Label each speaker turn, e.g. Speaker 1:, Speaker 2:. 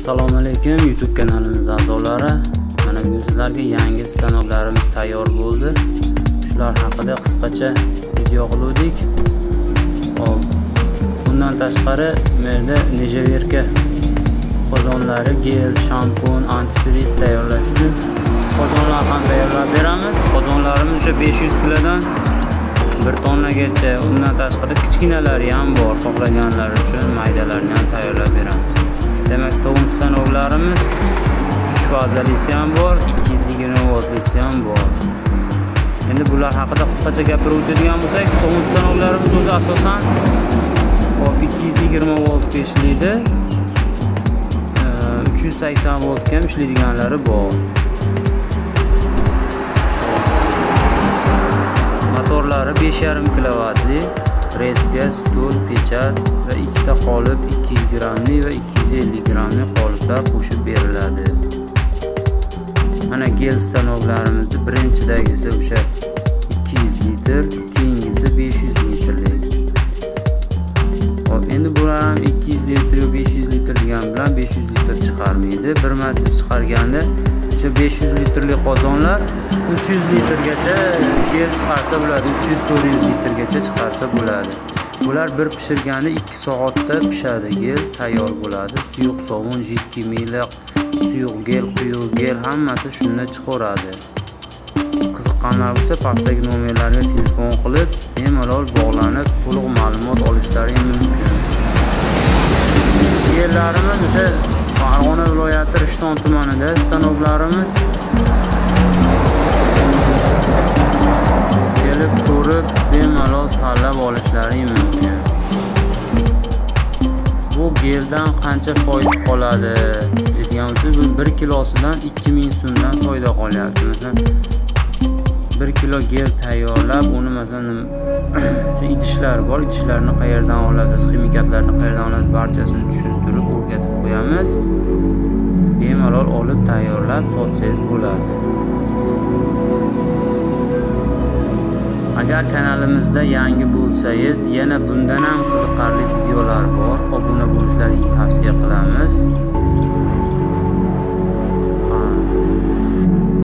Speaker 1: Assalomu alaykum YouTube kanalimiz a'zolari. Mana bu sizlarga yangi stanoklarimiz tayyor bo'ldi. Shular haqida qisqacha video qildik. Hop. Bundan tashqari menda nejaverka qozonlari, gel, shampun, antifriz tayyorlash uchun qozonlar ham tayyorlab beramiz. Qozonlarimiz o'sha 500 kilodan 1 tonnagacha, undan tashqari kichkinalari ham bor. Xohlaganlar uchun maydalarni ham tayyorlab beramiz. Demak, sovun stanoklarimiz 3 fazalisi ham bor, 220 voltlisi ham bor. Endi bular haqida qisqacha gapirib o'tadigan bo'lsak, sovun stanoklarimiz o'zi asosan 220 voltga ishlaydi. 380 voltga ham ishlaydiganlari bor. Motorlari 5,5 kilovatli, reska, stul, pechat va ikkita qolip 200 grammli va 250 grammli qoliplar qo'shib beriladi. Mana gel stanoklarimizni birinchidagisi o'sha 200 litr, keyingisi 500 litrlik. Hop, endi bular ham 200 litr va 500 litr degan bilan 500 litr chiqarmaydi. Bir marta chiqarganda o'sha 500 litrli qozonlar 300 litrgacha gel chiqarsa bo'ladi, 300-400 litrgacha chiqarsa bo'ladi. Bular bir pishirganda 2 soatda pishadi, gel tayyor bo'ladi. Suyuq sovun, jiddiy miliq, suyuq gel, quyuq gel hammasi shundan chiqaradi. Qiziqqanlar bo'lsa pastdagi nomerlarga telefon qilib, bemalol bog'lanib, to'liq ma'lumot olishlari mumkin. Gellarimiz o'sha Farg'ona viloyati Rishton tumanida stanoklarimiz. Kelib ko'rib, bemalol tanlab olishlari mumkin. Bu geldan qancha foyda qoladi degan bo'lsa, 1 kilosidan 2000 so'mdan foyda qolyapti. Masalan, 1 kilo gel tayyorlab, uni masalan shu idishlar bor, idishlarni qayerdan olasiz, ximikatlarni qayerdan olasiz, barchasini tushuntirib o'rgatib qo'yamiz. Bemalol olib tayyorlab sotsangiz bo'ladi. Agar kanalimizda yangi bo'lsangiz, yana bundan ham qiziqarli videolar bor. Obuna bo'lishlaringizni tavsiya qilamiz.